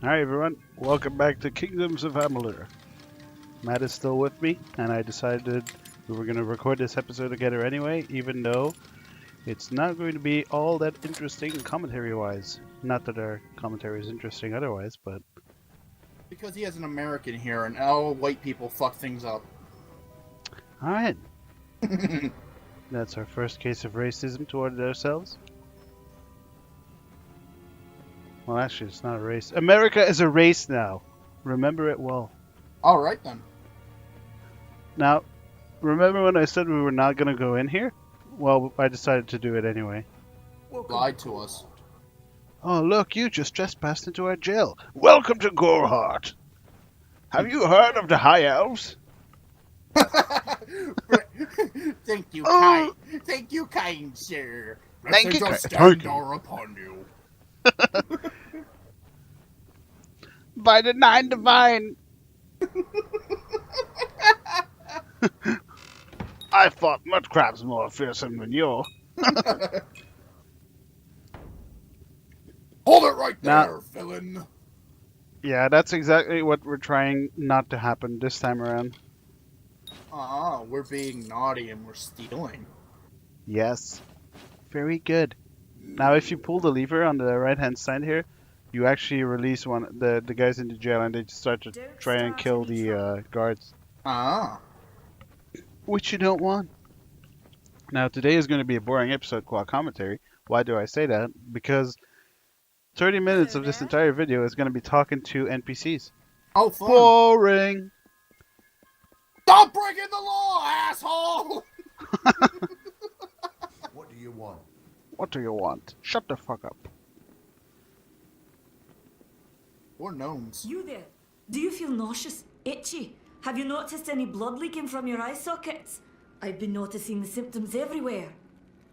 Hi everyone, welcome back to Kingdoms of Amalur. Matt is still with me, and I decided we were going to record this episode together anyway, even though it's not going to be all that interesting commentary-wise. Not that our commentary is interesting otherwise, but... Because he has an American here, and all white people fuck things up. Alright. That's our first case of racism toward ourselves. Well, actually, it's not a race. America is a race now. Remember it well. Alright then. Now, remember when I said we were not going to go in here? Well, I decided to do it anyway. Lied to us. Oh, look, you just trespassed into our jail. Welcome to Goreheart. Have you heard of the High Elves? Thank you, kind sir. Thank you, Blessings of thank you. Scandor upon you. By the Nine Divine. I fought mudcrabs more fearsome than you. Hold it right Now- there, villain. Yeah, that's exactly what we're trying not to happen this time around. We're being naughty and we're stealing. Yes. Very good. Now, if you pull the lever on the right-hand side here, you actually release the guys in the jail, and they start to try and kill the guards. Which you don't want. Now, today is going to be a boring episode called commentary. Why do I say that? Because 30 minutes of this entire video is going to be talking to NPCs. Oh, fun. Boring! Stop breaking the law, asshole! What do you want? What do you want? Shut the fuck up. We're gnomes. You there? Do you feel nauseous? Itchy? Have you noticed any blood leaking from your eye sockets? I've been noticing the symptoms everywhere.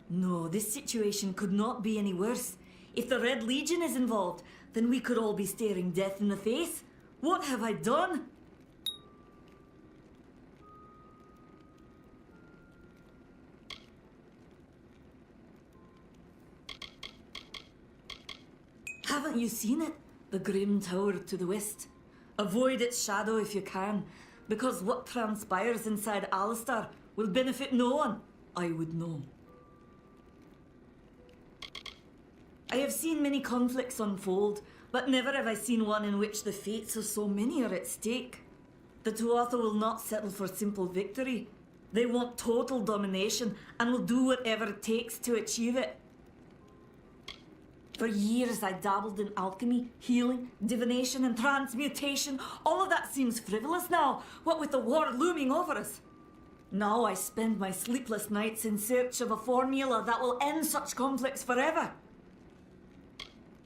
No, this situation could not be any worse. If the Red Legion is involved, then we could all be staring death in the face. What have I done? Haven't you seen it? The grim tower to the west. Avoid its shadow if you can, because what transpires inside Alistar will benefit no one, I would know. I have seen many conflicts unfold, but never have I seen one in which the fates of so many are at stake. The Tuatha will not settle for simple victory. They want total domination and will do whatever it takes to achieve it. For years I dabbled in alchemy, healing, divination and transmutation. All of that seems frivolous now, what with the war looming over us. Now I spend my sleepless nights in search of a formula that will end such conflicts forever.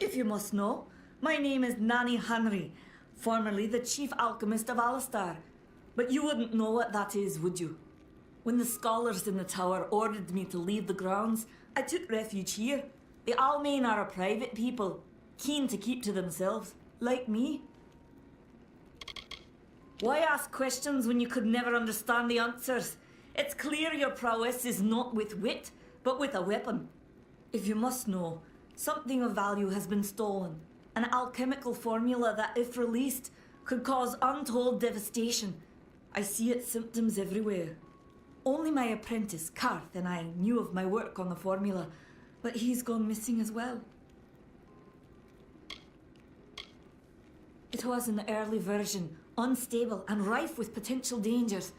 If you must know, my name is Nani Henry, formerly the chief alchemist of Alistar. But you wouldn't know what that is, would you? When the scholars in the tower ordered me to leave the grounds, I took refuge here. The Almain are a private people, keen to keep to themselves, like me. Why ask questions when you could never understand the answers? It's clear your prowess is not with wit, but with a weapon. If you must know, something of value has been stolen. An alchemical formula that, if released, could cause untold devastation. I see its symptoms everywhere. Only my apprentice, Karth, and I knew of my work on the formula, but he's gone missing as well. It was an early version, unstable and rife with potential dangers.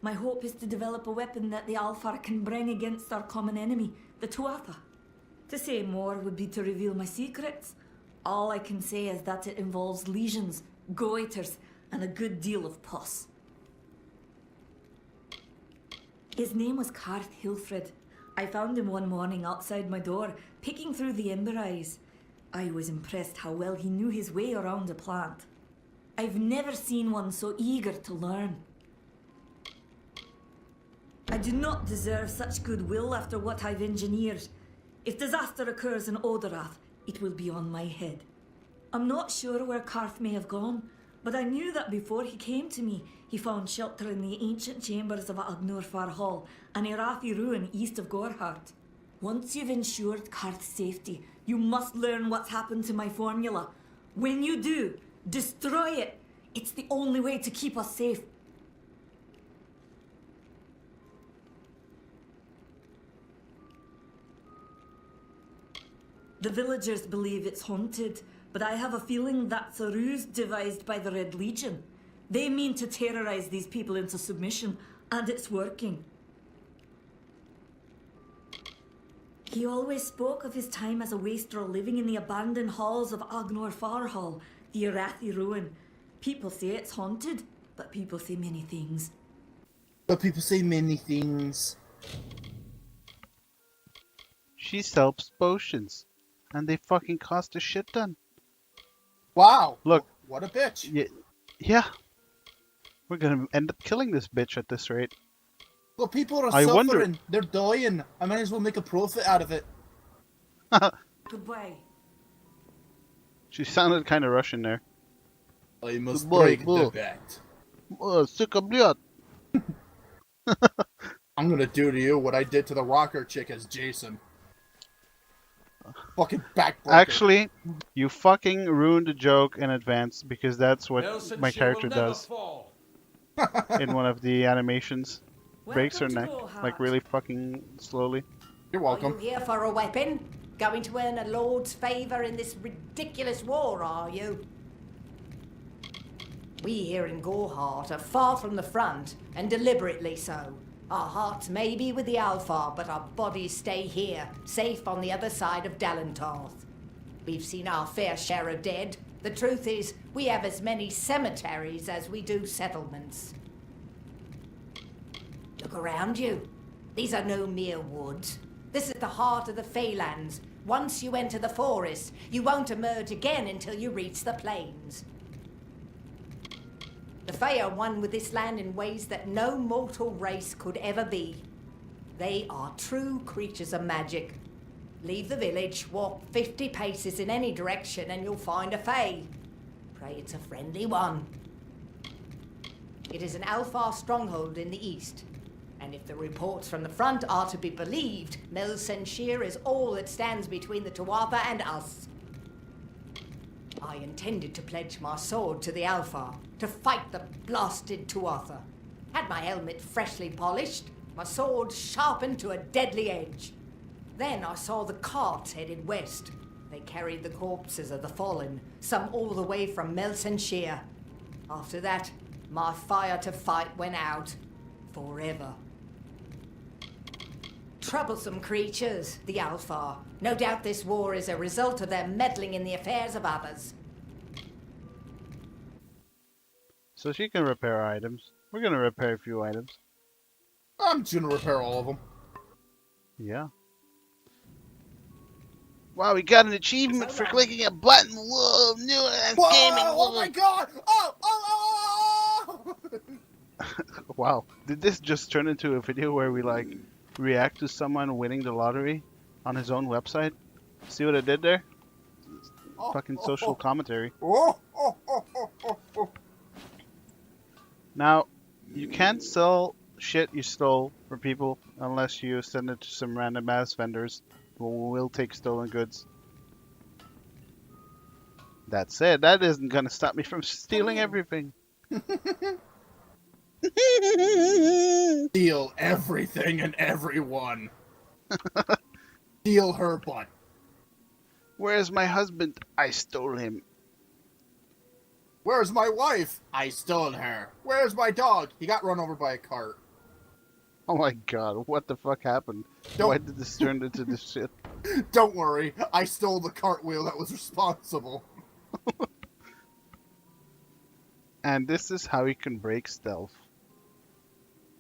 My hope is to develop a weapon that the Alfar can bring against our common enemy, the Tuatha. To say more would be to reveal my secrets. All I can say is that it involves lesions, goiters, and a good deal of pus. His name was Karth Hilfred. I found him one morning outside my door, picking through the ember eyes. I was impressed how well he knew his way around a plant. I've never seen one so eager to learn. I do not deserve such goodwill after what I've engineered. If disaster occurs in Odorath, it will be on my head. I'm not sure where Karth may have gone, but I knew that before he came to me, he found shelter in the ancient chambers of Agnurfar Hall, an Irathi ruin east of Goreheart. Once you've ensured Karth's safety, you must learn what's happened to my formula. When you do, Destroy it. It's the only way to keep us safe. The villagers believe it's haunted, but I have a feeling that's a ruse devised by the Red Legion. They mean to terrorize these people into submission, and it's working. He always spoke of his time as a wastrel living in the abandoned halls of Agnor Farhall, the Arathi ruin. People say it's haunted, but people say many things. But people say many things. She sells potions, and they fucking cost a shit ton. Wow. Look. What a bitch. Yeah. We're gonna end up killing this bitch at this rate. Well, people are I suffering. wonder- They're dying. I might as well make a profit out of it. Goodbye. She sounded kind of Russian there. I must Goodbye, break bull. the bet. Suka blyat. I'm gonna do to you what I did to the rocker chick as Jason. Fucking backbreaker. Actually, you fucking ruined the joke in advance because that's what my character does in one of the animations. Breaks her Welcome to neck, Gohart. like really fucking slowly. You're Are welcome. you here for a weapon? Going to earn a lord's favour in this ridiculous war, are you? We here in Gohart are far from the front, and deliberately so. Our hearts may be with the Alfar, but our bodies stay here, safe on the other side of Dalentarth. We've seen our fair share of dead. The truth is, we have as many cemeteries as we do settlements. Look around you. These are no mere woods. This is the heart of the Feylands. Once you enter the forest, you won't emerge again until you reach the plains. The Fey are one with this land in ways that no mortal race could ever be. They are true creatures of magic. Leave the village, walk 50 paces in any direction, and you'll find a Fey. Pray it's a friendly one. It is an Alfar stronghold in the east. And if the reports from the front are to be believed, Melsenshir is all that stands between the Tuatha and us. I intended to pledge my sword to the Alfar, to fight the blasted Tuatha. Had my helmet freshly polished, my sword sharpened to a deadly edge. Then I saw the carts headed west. They carried the corpses of the fallen, some all the way from Melsenshir. After that, my fire to fight went out. Forever. Troublesome creatures, the Alfar. No doubt this war is a result of their meddling in the affairs of others. So she can repair items. We're gonna repair a few items. I'm just gonna repair all of them. Yeah. Wow, we got an achievement for clicking a button. Whoa, new Whoa, gaming. oh my god! Oh! Wow, did this just turn into a video where we like react to someone winning the lottery on his own website? See what I did there? Fucking social commentary. Oh! Now, you can't sell shit you stole for people unless you send it to some random ass vendors who will take stolen goods. That said, that isn't gonna stop me from stealing everything. Steal everything and everyone. Steal her butt. Where's my husband? I stole him. Where's my wife? I stole her. Where's my dog? He got run over by a cart. Oh my god, what the fuck happened? Don't- Why did this turn into this shit? Don't worry, I stole the cartwheel that was responsible. And this is how you can break stealth.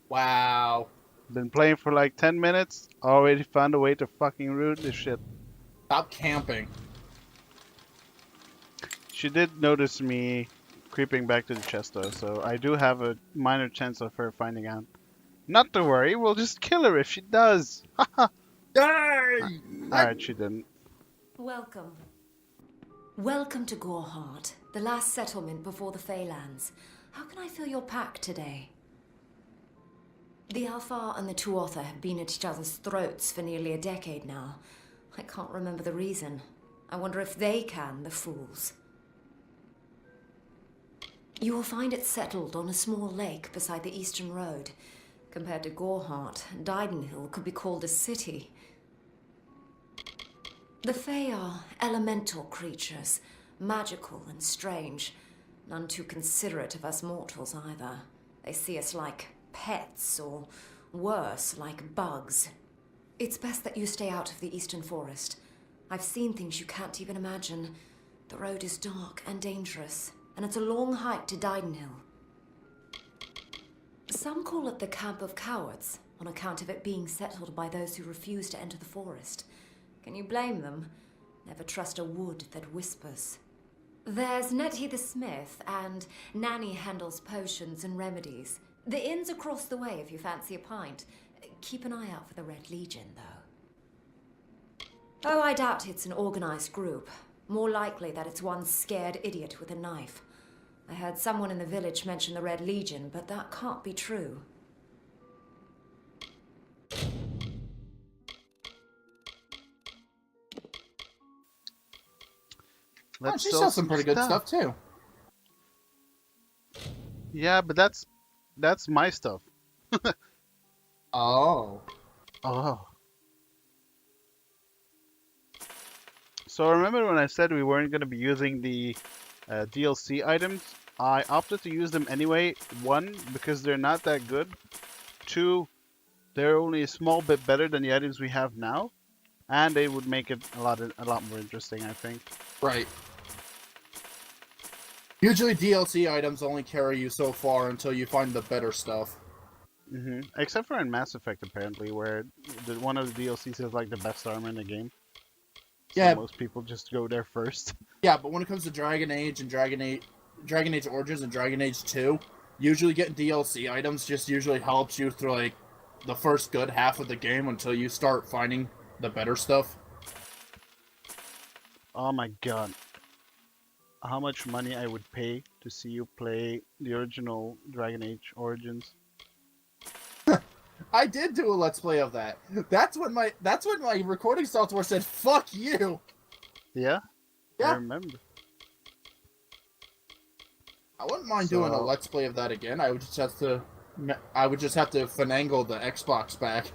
Wow. Been playing for like 10 minutes, already found a way to fucking ruin this shit. Stop camping. She did notice me creeping back to the chest though, so I do have a minor chance of her finding out. Not to worry, we'll just kill her if she does. Yay! Alright, she didn't. Welcome. Welcome to Goreheart, the last settlement before the Feylands. How can I fill your pack today? The Alfar and the Tuatha have been at each other's throats for nearly a decade now. I can't remember the reason. I wonder if they can, the fools. You will find it settled on a small lake beside the eastern road. Compared to Gorhart, Didenhill could be called a city. The Fae are elemental creatures, magical and strange. None too considerate of us mortals either. They see us like pets, or worse, like bugs. It's best that you stay out of the eastern forest. I've seen things you can't even imagine. The road is dark and dangerous, and it's a long hike to Didenhill. Some call it the Camp of Cowards, on account of it being settled by those who refuse to enter the forest. Can you blame them? Never trust a wood that whispers. There's Nettie the Smith, and Nanny handles potions and remedies. The inn's across the way if you fancy a pint. Keep an eye out for the Red Legion, though. Oh, I doubt it's an organized group. More likely that it's one scared idiot with a knife. I heard someone in the village mention the Red Legion, but that can't be true. She sells some pretty good stuff too. Yeah, but that's my stuff. Oh. Oh. So remember when I said we weren't going to be using the DLC items? I opted to use them anyway. One, because they're not that good. Two, they're only a small bit better than the items we have now, and they would make it a lot more interesting, I think. Right. Usually DLC items only carry you so far until you find the better stuff. Except for in Mass Effect, apparently, where one of the DLCs is like the best armor in the game. So Yeah. most people just go there first. Yeah, but when it comes to Dragon Age and Dragon Age Origins and Dragon Age 2, usually getting DLC items just usually helps you through like the first good half of the game until you start finding the better stuff. Oh my god. How much money I would pay to see you play the original Dragon Age Origins. I did do a Let's Play of that. That's when my recording software said, "Fuck you." Yeah? Yeah. I remember. I wouldn't mind doing a Let's Play of that again. I would just have to finagle the Xbox back.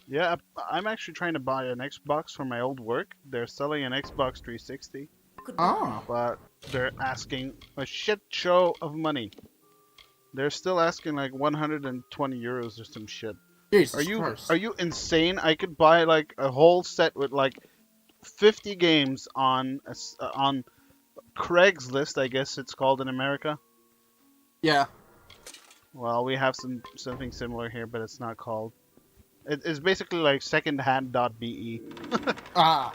Yeah, I'm actually trying to buy an Xbox for my old work. They're selling an Xbox 360, Oh. but they're asking a shit show of money. They're still asking like 120 euros or some shit. Jesus Christ. Are you insane? I could buy like a whole set with like 50 games on Craigslist, I guess it's called in America. Yeah. Well, we have something similar here, but it's not called. It's basically like secondhand.be. Ah.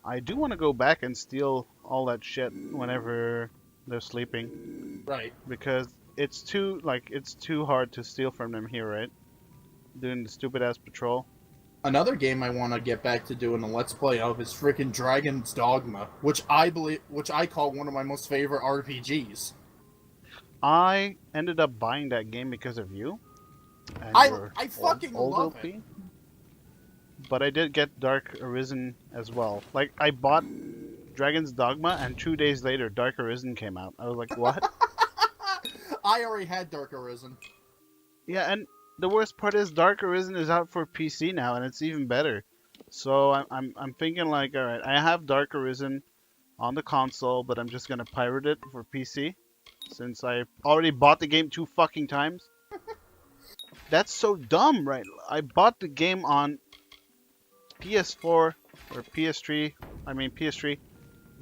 I do want to go back and steal all that shit whenever they're sleeping, Right. because it's too hard to steal from them here, right? Doing the stupid ass patrol. Another game I want to get back to doing a Let's Play of is freaking Dragon's Dogma, which I call one of my most favorite RPGs. I ended up buying that game because of you. And I your fucking love OP. it. But I did get Dark Arisen as well. Like, I bought Dragon's Dogma, and 2 days later, Dark Arisen came out. I was like, what? I already had Dark Arisen. Yeah, and the worst part is Dark Arisen is out for PC now, and it's even better. So I'm thinking like, all right, I have Dark Arisen on the console, but I'm just gonna pirate it for PC, since I already bought the game 2 fucking times. That's so dumb, right? I bought the game on PS4 or PS3. I mean PS3.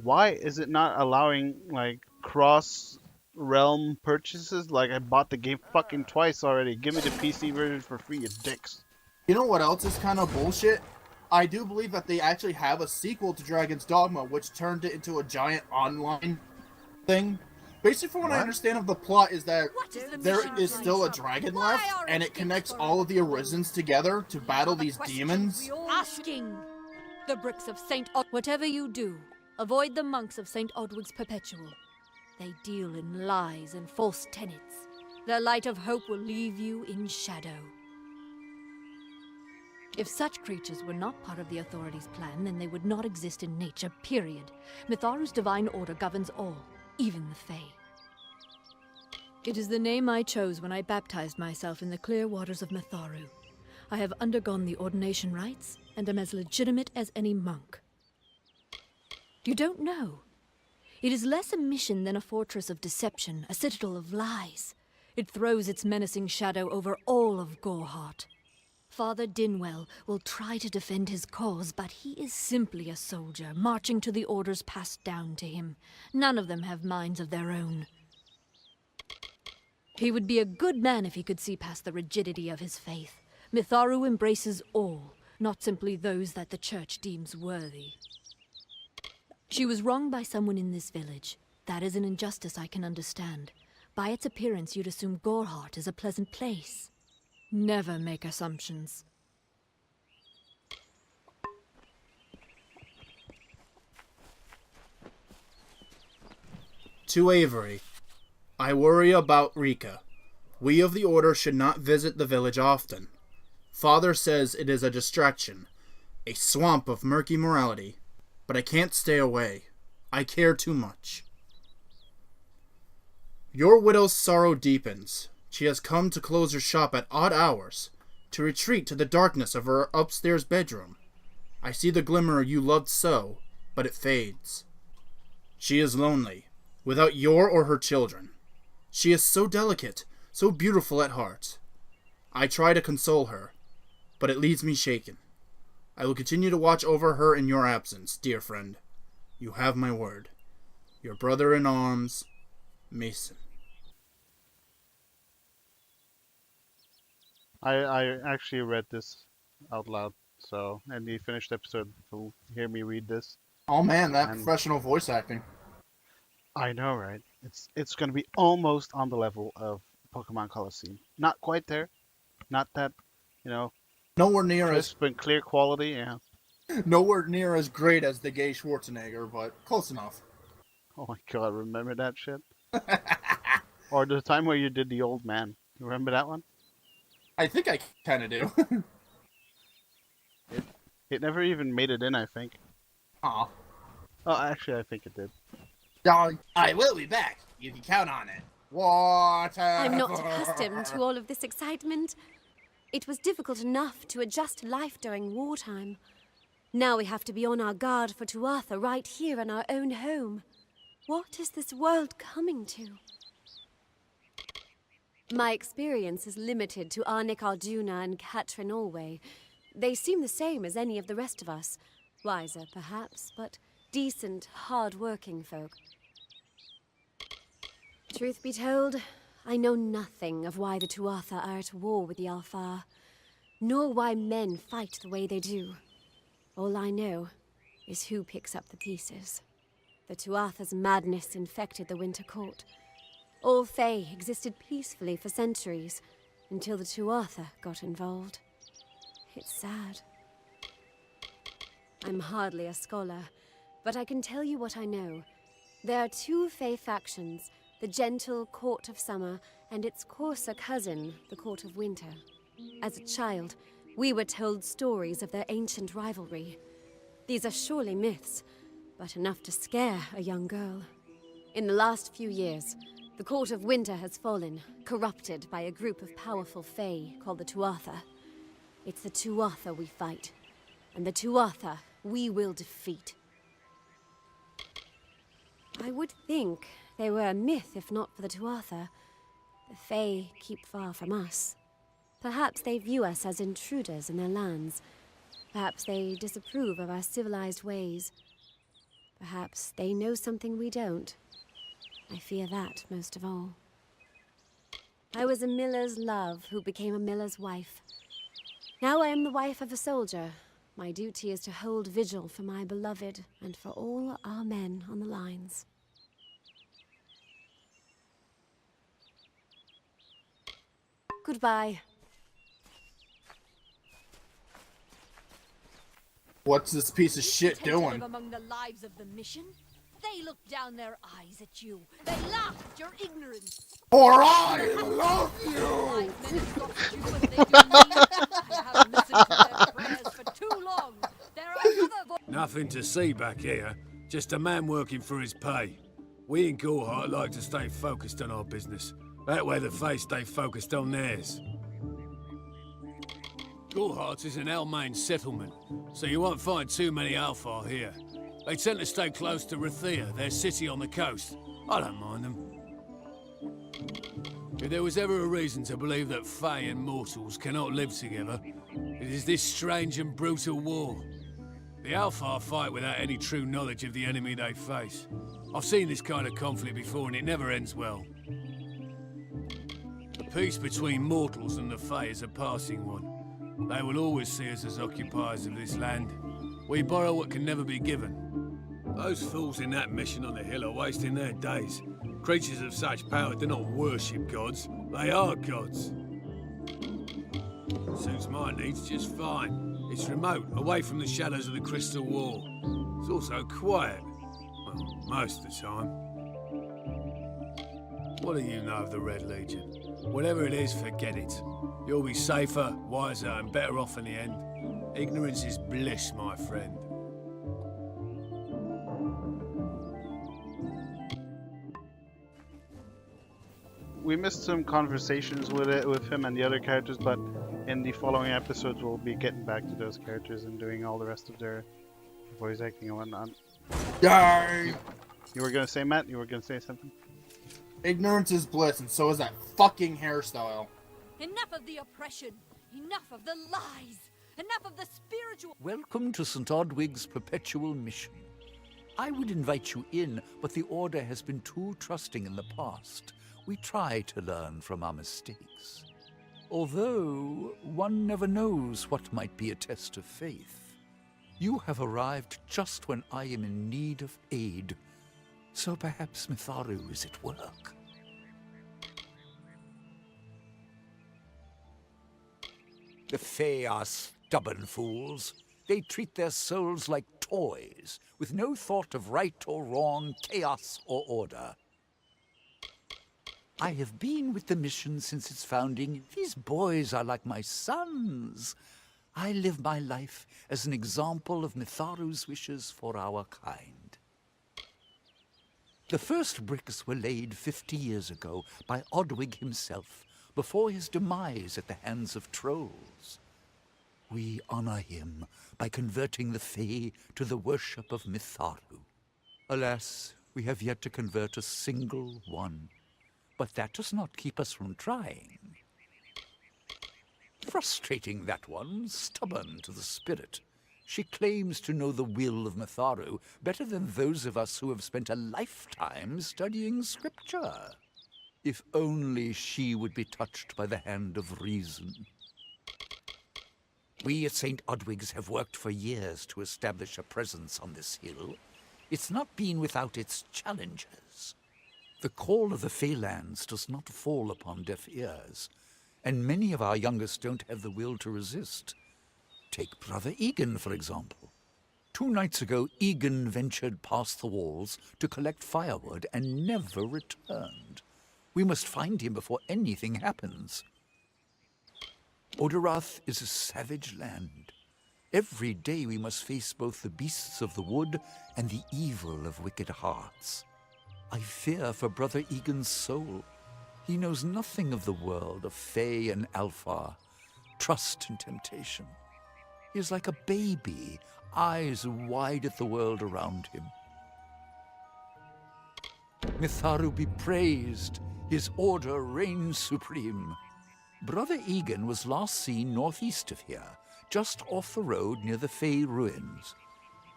Why is it not allowing like cross-realm purchases? Like, I bought the game fucking twice already. Give me the PC version for free, you dicks. You know what else is kind of bullshit? I do believe that they actually have a sequel to Dragon's Dogma, which turned it into a giant online thing. Basically, from what I understand of the plot, is that there is still a dragon left, and it connects all of the Arisens together to battle these demons. Asking the bricks of St. Whatever you do, avoid the monks of St. Odwig's Perpetual. They deal in lies and false tenets. Their light of hope will leave you in shadow. If such creatures were not part of the authorities' plan, then they would not exist in nature, period. Mitharu's divine order governs all. even the Fae. It is the name I chose when I baptized myself in the clear waters of Matharu. I have undergone the ordination rites and am as legitimate as any monk. You don't know. It is less a mission than a fortress of deception, a citadel of lies. It throws its menacing shadow over all of Gorehart. Father Dinwell will try to defend his cause, but he is simply a soldier, marching to the orders passed down to him. None of them have minds of their own. He would be a good man if he could see past the rigidity of his faith. Mitharu embraces all, not simply those that the church deems worthy. She was wronged by someone in this village. That is an injustice I can understand. By its appearance, you'd assume Gorehart is a pleasant place. Never make assumptions. To Avery. I worry about Rika. We of the Order should not visit the village often. Father says it is a distraction, a swamp of murky morality, but I can't stay away. I care too much. Your widow's sorrow deepens. She has come to close her shop at odd hours, to retreat to the darkness of her upstairs bedroom. I see the glimmer you loved so, but it fades. She is lonely, without your or her children. She is so delicate, so beautiful at heart. I try to console her, but it leaves me shaken. I will continue to watch over her in your absence, dear friend. You have my word. Your brother-in-arms, Mason. I actually read this out loud, so, and the finished episode will hear me read this. Oh man, that And- professional voice acting. I know, right? It's going to be almost on the level of Pokemon Coliseum. Not quite there. Not that, Nowhere near crisp and clear quality, yeah. nowhere near as great as the gay Schwarzenegger, but close enough. Oh my god, remember that shit? Or the time where you did the old man. You remember that one? I think I kind of do. It never even made it in, I think. Aw. Oh, actually, I think it did. I will be back. You can count on it. What? I'm not accustomed to all of this excitement. It was difficult enough to adjust to life during wartime. Now we have to be on our guard for Tuatha right here in our own home. What is this world coming to? My experience is limited to Arnik Arjuna and Katrin Allway. They seem the same as any of the rest of us. Wiser, perhaps, but decent, hard-working folk. Truth be told, I know nothing of why the Tuatha are at war with the Alfar, nor why men fight the way they do. All I know is who picks up the pieces. The Tuatha's madness infected the Winter Court. All Fae existed peacefully for centuries, until the Tuatha got involved. It's sad. I'm hardly a scholar, but I can tell you what I know. There are two Fae factions, the gentle Court of Summer and its coarser cousin, the Court of Winter. As a child, we were told stories of their ancient rivalry. These are surely myths, but enough to scare a young girl. In the last few years, the Court of Winter has fallen, corrupted by a group of powerful Fae called the Tuatha. It's the Tuatha we fight, and the Tuatha we will defeat. I would think they were a myth if not for the Tuatha. The Fae keep far from us. Perhaps they view us as intruders in their lands. Perhaps they disapprove of our civilized ways. Perhaps they know something we don't. I fear that most of all. I was a miller's love who became a miller's wife. Now I am the wife of a soldier. My duty is to hold vigil for my beloved and for all our men on the lines. Goodbye. What's this piece of shit Content to doing? live among the lives of the mission? They look down their eyes at you. They laugh at your ignorance. For I love you! Wise men exhausted you as they do me. I haven't listened to their prayers for too long. There are other voices. Nothing to see back here. Just a man working for his pay. We in Gorhart like to stay focused on our business. That way the Fae stay focused on theirs. Gorhart is an Almain settlement, so you won't find too many Alfar here. They tend to stay close to Rathia, their city on the coast. I don't mind them. If there was ever a reason to believe that Fae and mortals cannot live together, it is this strange and brutal war. The Alfar fight without any true knowledge of the enemy they face. I've seen this kind of conflict before and it never ends well. The peace between mortals and the Fae is a passing one. They will always see us as occupiers of this land. We borrow what can never be given. Those fools in that mission on the hill are wasting their days. Creatures of such power do not worship gods, they are gods. Suits my needs just fine. It's remote, away from the shadows of the Crystal Wall. It's also quiet. Well, most of the time. What do you know of the Red Legion? Whatever it is, forget it. You'll be safer, wiser, and better off in the end. Ignorance is bliss, my friend. We missed some conversations with him and the other characters, but in the following episodes we'll be getting back to those characters and doing all the rest of their voice acting and whatnot. Yay! You were gonna say, Matt? You were gonna say something? Ignorance is bliss, and so is that fucking hairstyle. Enough of the oppression! Enough of the lies! Enough of the spiritual... Welcome to St. Odwig's perpetual mission. I would invite you in, but the Order has been too trusting in the past. We try to learn from our mistakes. Although, one never knows what might be a test of faith. You have arrived just when I am in need of aid, so perhaps Mitharu is at work. The Fae are stubborn fools. They treat their souls like toys, with no thought of right or wrong, chaos or order. I have been with the mission since its founding. These boys are like my sons. I live my life as an example of Mitharu's wishes for our kind. The first bricks were laid 50 years ago by Odwig himself, before his demise at the hands of trolls. We honor him by converting the Fae to the worship of Mitharu. Alas, we have yet to convert a single one. But that does not keep us from trying. Frustrating, that one, stubborn to the spirit. She claims to know the will of Mitharu better than those of us who have spent a lifetime studying scripture. If only she would be touched by the hand of reason. We at St. Odwig's have worked for years to establish a presence on this hill. It's not been without its challenges. The call of the Feylands does not fall upon deaf ears, and many of our youngest don't have the will to resist. Take Brother Egan, for example. 2 nights ago, Egan ventured past the walls to collect firewood and never returned. We must find him before anything happens. Oderath is a savage land. Every day we must face both the beasts of the wood and the evil of wicked hearts. I fear for Brother Egan's soul. He knows nothing of the world of Fae and Alfar, trust and temptation. He is like a baby, eyes wide at the world around him. Mitharu be praised, his order reigns supreme. Brother Egan was last seen northeast of here, just off the road near the Fae ruins.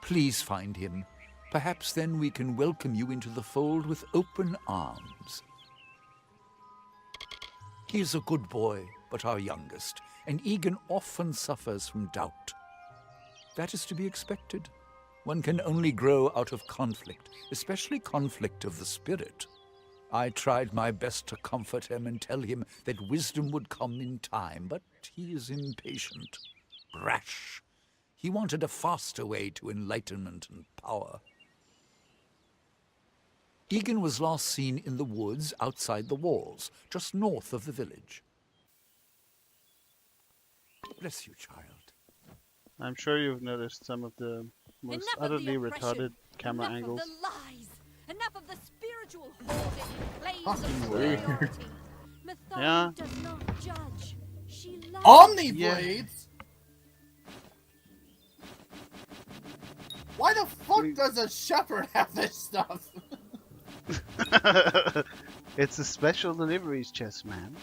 Please find him. Perhaps then we can welcome you into the fold with open arms. He is a good boy, but our youngest, and Egan often suffers from doubt. That is to be expected. One can only grow out of conflict, especially conflict of the spirit. I tried my best to comfort him and tell him that wisdom would come in time, but he is impatient, brash. He wanted a faster way to enlightenment and power. Egan was last seen in the woods outside the walls, just north of the village. Bless you, child. I'm sure you've noticed some of the most Enough of utterly the oppression. retarded camera Enough angles. Of the lies. Enough of the spiritual... spiritual hoarding in flames of Fucking weird. superiority. Mitharu Yeah. does not judge. She loves. Omni Yeah. Blades? Why the fuck We- does a shepherd have this stuff? It's a special deliveries chest, man.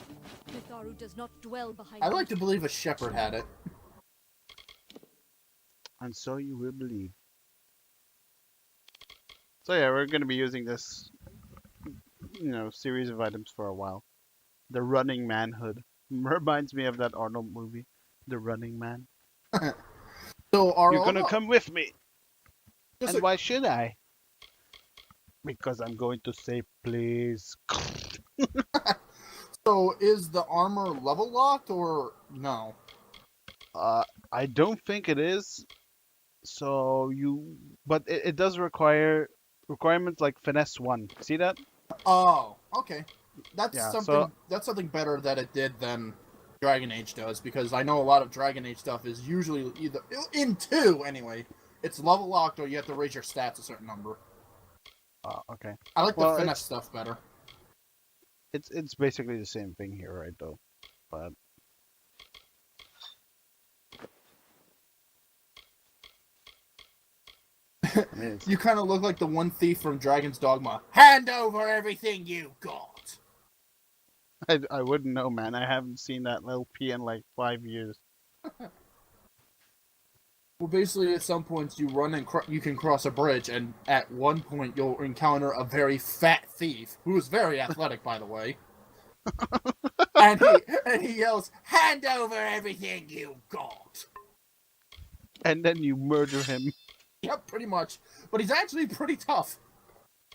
Mitharu does not dwell behind. I like to believe a shepherd had it. And so you will believe. So yeah, we're gonna be using this, series of items for a while. The Running Man hood reminds me of that Arnold movie, The Running Man. So are You're all gonna the- come with me, just and a- why should I? Because I'm going to say please. So is the armor level locked or no? I don't think it is. But it does require requirements like finesse 1. See that? Oh, okay. That's Yeah, something. so- That's something better that it did than Dragon Age does, because I know a lot of Dragon Age stuff is usually either in 2 anyway. It's level locked, or you have to raise your stats a certain number. Okay. I like Well, the finesse stuff better. It's basically the same thing here, right? Though, but I mean, You kind of look like the one thief from Dragon's Dogma. Hand over everything you got. I wouldn't know, man. I haven't seen that little P in like 5 years. Well, basically, at some points you run and you can cross a bridge, and at one point you'll encounter a very fat thief who is very athletic, by the way. and he yells, "Hand over everything you got." And then you murder him. Yep, pretty much. But he's actually pretty tough.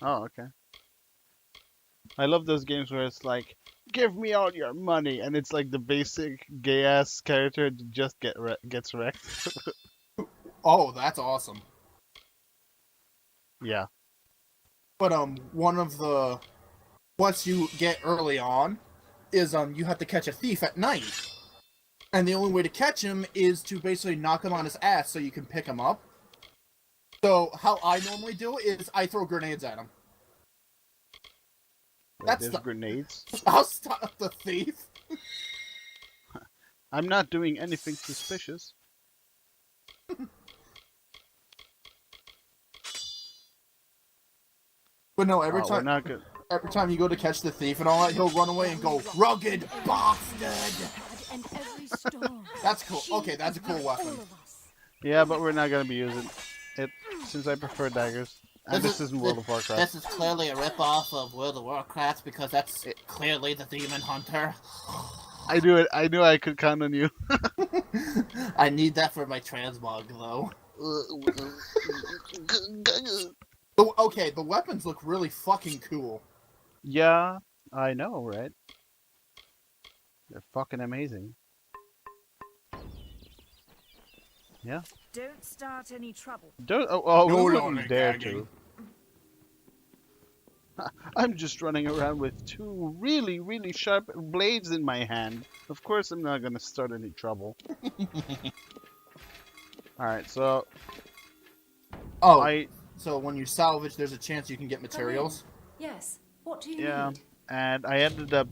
Oh, okay. I love those games where it's like, give me all your money, and it's like the basic gay ass character that just gets wrecked. Oh, that's awesome. Yeah. But one of the quests you get early on is you have to catch a thief at night. And the only way to catch him is to basically knock him on his ass so you can pick him up. So how I normally do it is I throw grenades at him. That's There's the- grenades. I'll stop the thief. I'm not doing anything suspicious. But no, We're every not good. time you go to catch the thief and all that, he'll run away and go, "Rugged bastard." And every storm. That's cool. Okay, that's a cool weapon. All of us. Yeah, but we're not gonna be using it since I prefer daggers. And this isn't World of Warcraft. This is clearly a ripoff of World of Warcraft because that's clearly the Demon Hunter. I knew it. I knew I could count on you. I need that for my transmog, though. Okay, the weapons look really fucking cool. Yeah, I know, right? They're fucking amazing. Yeah. Don't start any trouble. Don't. Oh, No we longer wouldn't dare gagging. to. I'm just running around with 2 really, really sharp blades in my hand. Of course, I'm not gonna start any trouble. All right, so Oh, so when you salvage, there's a chance you can get materials? Yes. What do you yeah, need? and I ended up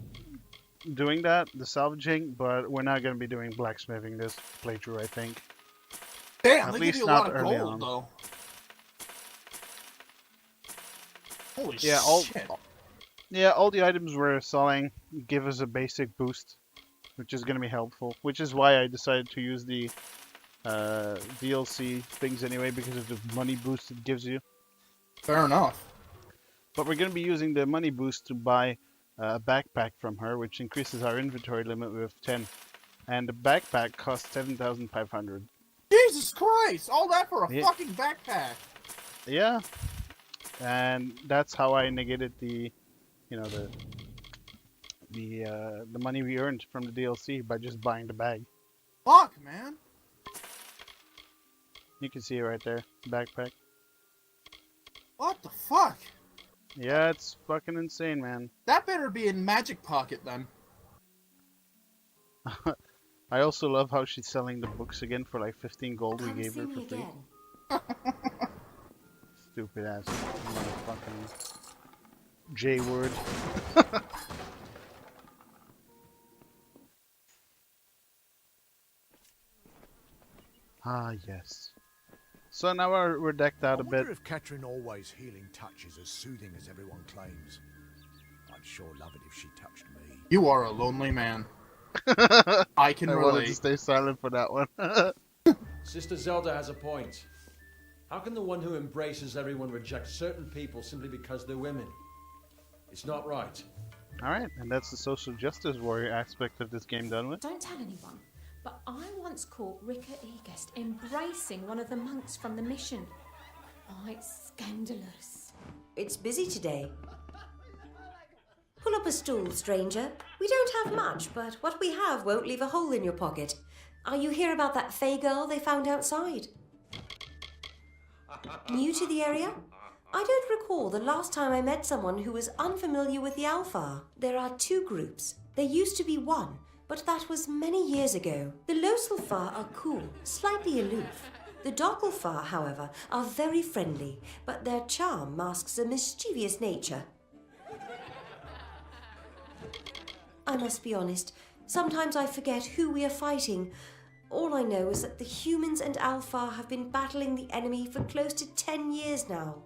doing that, the salvaging, but we're not gonna be doing blacksmithing this playthrough, I think. Damn, At they give least you a not lot of early gold, on. though. Holy Yeah, shit. all the items we're selling give us a basic boost, which is going to be helpful. Which is why I decided to use the DLC things anyway, because of the money boost it gives you. Fair enough. But we're going to be using the money boost to buy a backpack from her, which increases our inventory limit with 10. And the backpack costs 7,500. Jesus Christ! All that for a Yeah. fucking backpack! Yeah. And that's how I negated the money we earned from the DLC by just buying the bag. Fuck, man! You can see it right there, backpack. What the fuck? Yeah, it's fucking insane, man. That better be in Magic Pocket, then. I also love how she's selling the books again for like 15 gold we Come gave see her me for free. again. Stupid ass motherfucking. J word. Ah, yes. So now we're decked out I a bit. wonder if Catherine always healing touch is as soothing as everyone claims. I'd sure love it if she touched me. You are a lonely man. I can I wanted to relate. stay silent for that one. Sister Zelda has a point. How can the one who embraces everyone reject certain people simply because they're women? It's not right. Alright, and that's the social justice warrior aspect of this game done with. Don't tell anyone, but I once caught Rika Egest embracing one of the monks from the mission. Oh, it's scandalous. It's busy today. Pull up a stool, stranger. We don't have much, but what we have won't leave a hole in your pocket. Are you here about that Fey girl they found outside? New to the area? I don't recall the last time I met someone who was unfamiliar with the Alpha. There are two groups. There used to be one, but that was many years ago. The Loselfar are cool, slightly aloof. The Dockelfar, however, are very friendly, but their charm masks a mischievous nature. I must be honest, sometimes I forget who we are fighting. All I know is that the humans and Alpha have been battling the enemy for close to 10 years now.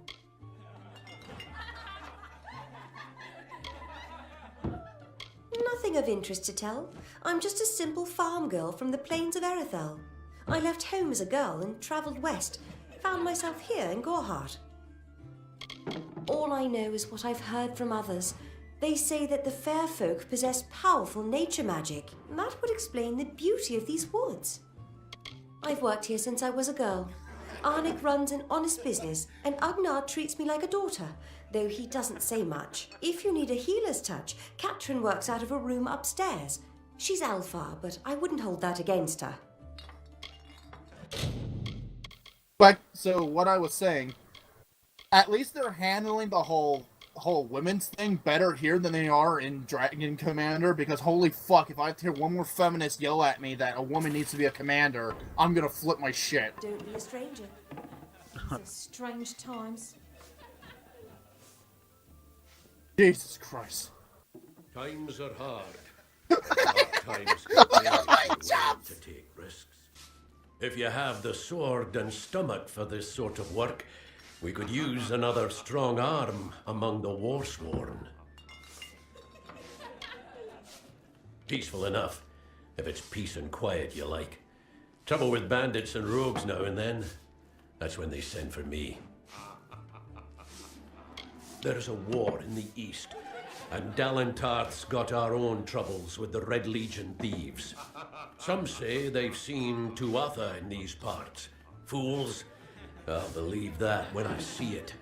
Nothing of interest to tell. I'm just a simple farm girl from the plains of Erethel. I left home as a girl and travelled west. Found myself here in Gorhart. All I know is what I've heard from others. They say that the fair folk possess powerful nature magic. That would explain the beauty of these woods. I've worked here since I was a girl. Arnik runs an honest business, and Agnar treats me like a daughter, though he doesn't say much. If you need a healer's touch, Katrin works out of a room upstairs. She's Alpha, but I wouldn't hold that against her. But, so what I was saying, at least they're handling the whole women's thing better here than they are in Dragon Commander, because holy fuck, if I hear one more feminist yell at me that a woman needs to be a commander, I'm gonna flip my shit. Don't be a stranger. These are strange times. Jesus Christ. Times are hard. Hard times to take risks. If you have the sword and stomach for this sort of work, we could use another strong arm among the warsworn. Peaceful enough, if it's peace and quiet you like. Trouble with bandits and rogues now and then, that's when they send for me. There's a war in the east, and Dalentarth's got our own troubles with the Red Legion thieves. Some say they've seen Tuatha in these parts. Fools. I'll believe that when I see it.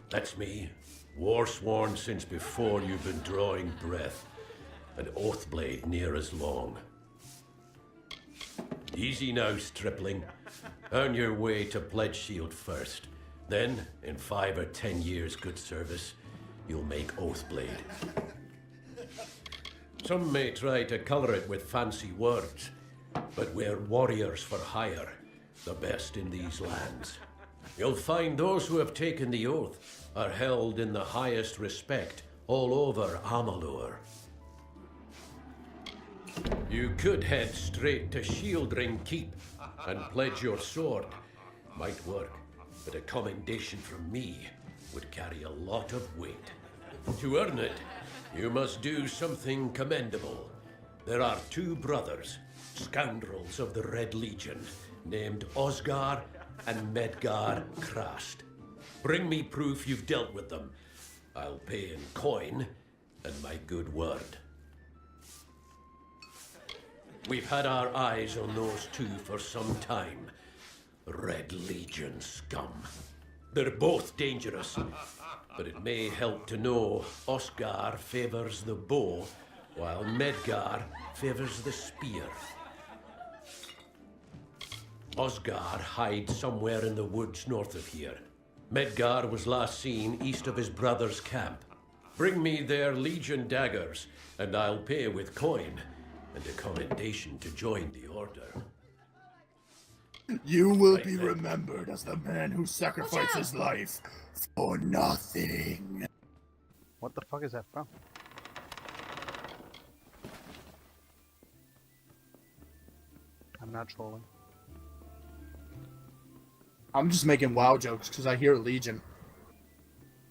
That's me, war-sworn since before you've been drawing breath, an oathblade near as long. Easy now, stripling. Earn your way to Pledge Shield first. Then, in 5 or 10 years' good service, you'll make Oathblade. Some may try to colour it with fancy words, but we're warriors for hire, the best in these lands. You'll find those who have taken the oath are held in the highest respect all over Amalur. You could head straight to Shieldring Keep and pledge your sword. Might work, but a commendation from me would carry a lot of weight. To earn it, you must do something commendable. There are 2 brothers, scoundrels of the Red Legion, named Osgar and Medgar Krast. Bring me proof you've dealt with them. I'll pay in coin and my good word. We've had our eyes on those 2 for some time. Red Legion scum. They're both dangerous, but it may help to know Osgar favors the bow, while Medgar favors the spear. Osgar hides somewhere in the woods north of here. Medgar was last seen east of his brother's camp. Bring me their Legion daggers, and I'll pay with coin, and a commendation to join the order. You will be remembered as the man who sacrificed his life for nothing. What the fuck is that from? I'm not trolling. I'm just making WoW jokes because I hear Legion.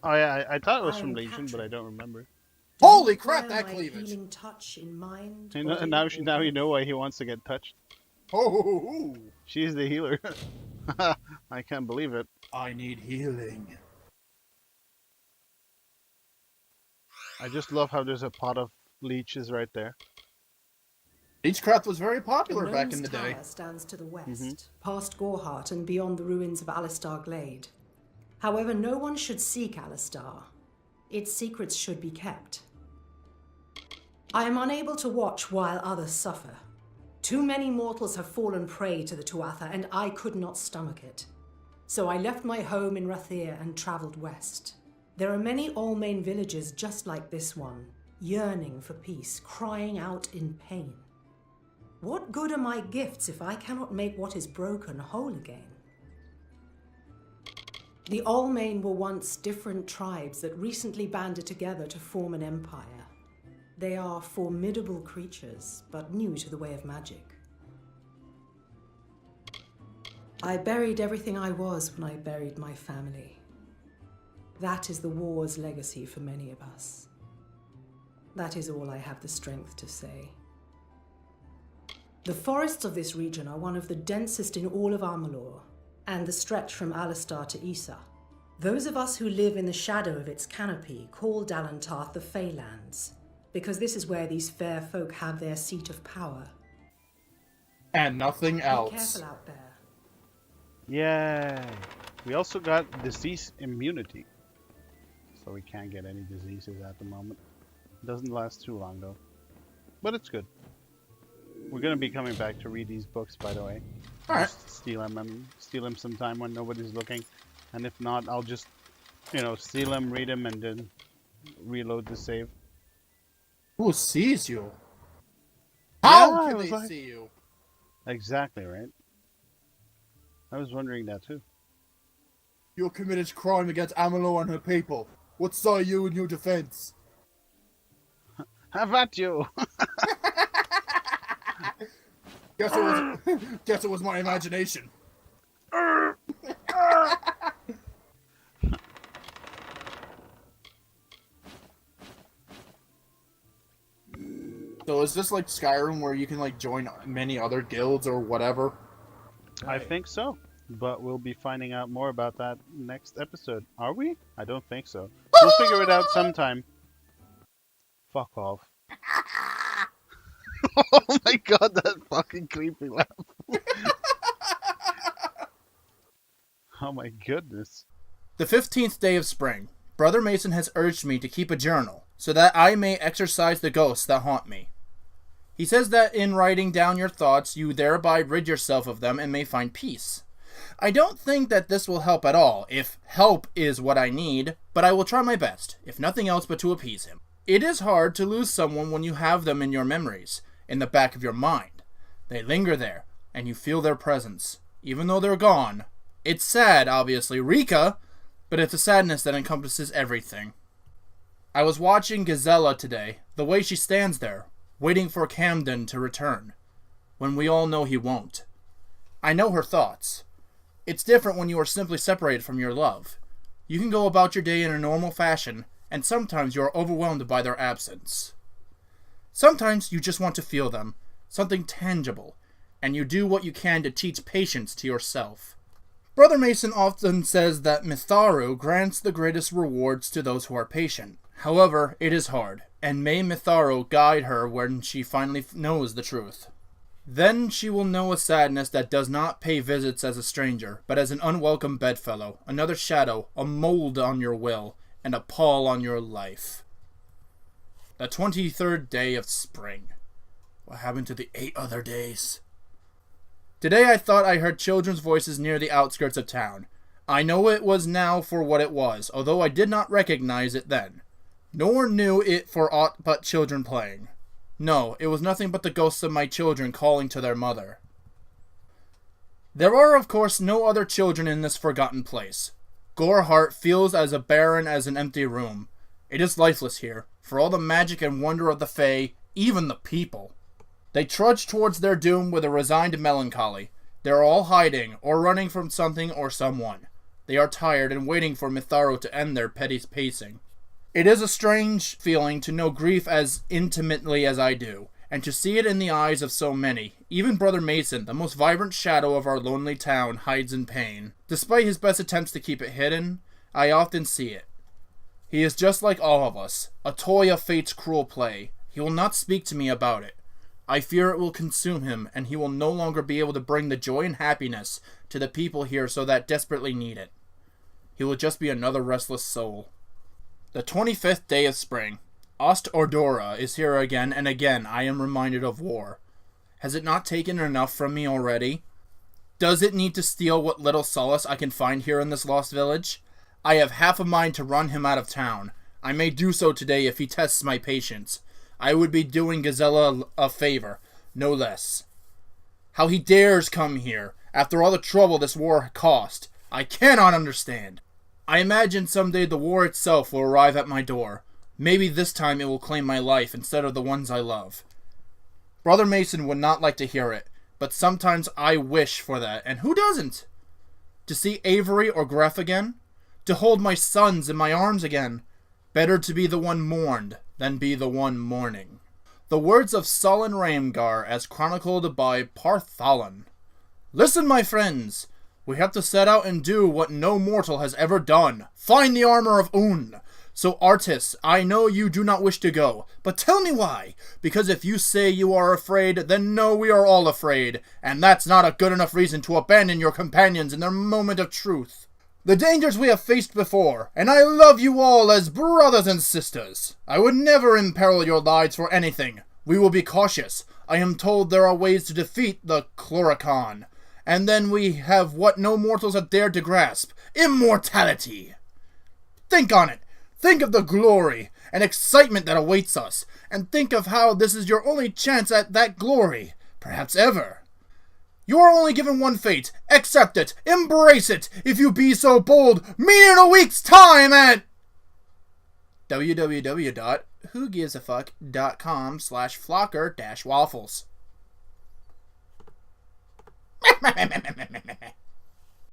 Oh yeah, I thought it was from Legion, but I don't remember. Holy crap, that cleavage! Healing touch in mind. And now you know why he wants to get touched. Oh, She's the healer. I can't believe it. I need healing. I just love how there's a pot of leeches right there. Leechcraft was very popular back in the day. Tower stands to the west, past Gorehart and beyond the ruins of Alistar Glade. However, no one should seek Alistar. Its secrets should be kept. I am unable to watch while others suffer. Too many mortals have fallen prey to the Tuatha, and I could not stomach it. So I left my home in Rathir and travelled west. There are many Allmain villages just like this one, yearning for peace, crying out in pain. What good are my gifts if I cannot make what is broken whole again? The Allmain were once different tribes that recently banded together to form an empire. They are formidable creatures, but new to the way of magic. I buried everything I was when I buried my family. That is the war's legacy for many of us. That is all I have the strength to say. The forests of this region are one of the densest in all of Amalur, and the stretch from Alistar to Issa. Those of us who live in the shadow of its canopy call Dalantarth the Feylands, because this is where these fair folk have their seat of power. And nothing else. Be careful out there. Yay! We also got disease immunity. So we can't get any diseases at the moment. It doesn't last too long though. But it's good. We're gonna be coming back to read these books, by the way. Alright. Just steal them sometime when nobody's looking. And if not, I'll just, steal them, read them, and then reload the save. Who sees you? How Yeah, can they see you? Exactly, right? I was wondering that too. You committed crime against Amalur and her people. What say you in your defense? Have at you! Guess it was my imagination. So is this like Skyrim where you can like join many other guilds or whatever? I think so. But we'll be finding out more about that next episode. Are we? I don't think so. We'll figure it out sometime. Fuck off. Oh my god, that fucking creepy laugh. Oh my goodness. The 15th day of spring. Brother Mason has urged me to keep a journal, so that I may exorcise the ghosts that haunt me. He says that in writing down your thoughts, you thereby rid yourself of them and may find peace. I don't think that this will help at all, if help is what I need, but I will try my best, if nothing else but to appease him. It is hard to lose someone when you have them in your memories, in the back of your mind. They linger there, and you feel their presence, even though they're gone. It's sad, obviously, Rika, but it's a sadness that encompasses everything. I was watching Gazella today, the way she stands there, waiting for Camden to return, when we all know he won't. I know her thoughts. It's different when you are simply separated from your love. You can go about your day in a normal fashion, and sometimes you are overwhelmed by their absence. Sometimes you just want to feel them, something tangible, and you do what you can to teach patience to yourself. Brother Mason often says that Mitharu grants the greatest rewards to those who are patient. However, it is hard, and may Mitharu guide her when she finally knows the truth. Then she will know a sadness that does not pay visits as a stranger, but as an unwelcome bedfellow, another shadow, a mold on your will, and a pall on your life. The 23rd day of spring. What happened to the 8 other days? Today I thought I heard children's voices near the outskirts of town. I know it was now for what it was, although I did not recognize it then. Nor knew it for aught but children playing. No, it was nothing but the ghosts of my children calling to their mother. There are, of course, no other children in this forgotten place. Goreheart feels as barren as an empty room. It is lifeless here, for all the magic and wonder of the Fae, even the people. They trudge towards their doom with a resigned melancholy. They are all hiding, or running from something or someone. They are tired and waiting for Mitharu to end their petty pacing. It is a strange feeling to know grief as intimately as I do, and to see it in the eyes of so many. Even Brother Mason, the most vibrant shadow of our lonely town, hides in pain. Despite his best attempts to keep it hidden, I often see it. He is just like all of us, a toy of fate's cruel play. He will not speak to me about it. I fear it will consume him, and he will no longer be able to bring the joy and happiness to the people here so that desperately need it. He will just be another restless soul. The 25th day of spring. Ost Ordora is here again, and again I am reminded of war. Has it not taken enough from me already? Does it need to steal what little solace I can find here in this lost village? I have half a mind to run him out of town. I may do so today if he tests my patience. I would be doing Gazella a favor, no less. How he dares come here, after all the trouble this war cost, I cannot understand. I imagine someday the war itself will arrive at my door. Maybe this time it will claim my life instead of the ones I love. Brother Mason would not like to hear it, but sometimes I wish for that, and who doesn't? To see Avery or Gref again? To hold my sons in my arms again? Better to be the one mourned than be the one mourning. The words of Sullen Ramgar as chronicled by Partholon. Listen, my friends! We have to set out and do what no mortal has ever done. Find the armor of Un. So, artists, I know you do not wish to go, but tell me why. Because if you say you are afraid, then no, we are all afraid, and that's not a good enough reason to abandon your companions in their moment of truth. The dangers we have faced before, and I love you all as brothers and sisters. I would never imperil your lives for anything. We will be cautious. I am told there are ways to defeat the Chloricon. And then we have what no mortals have dared to grasp. Immortality. Think on it. Think of the glory and excitement that awaits us. And think of how this is your only chance at that glory. Perhaps ever. You are only given one fate. Accept it. Embrace it. If you be so bold, meet in a week's time at www.whogivesaffuck.com/Flokker-waffles.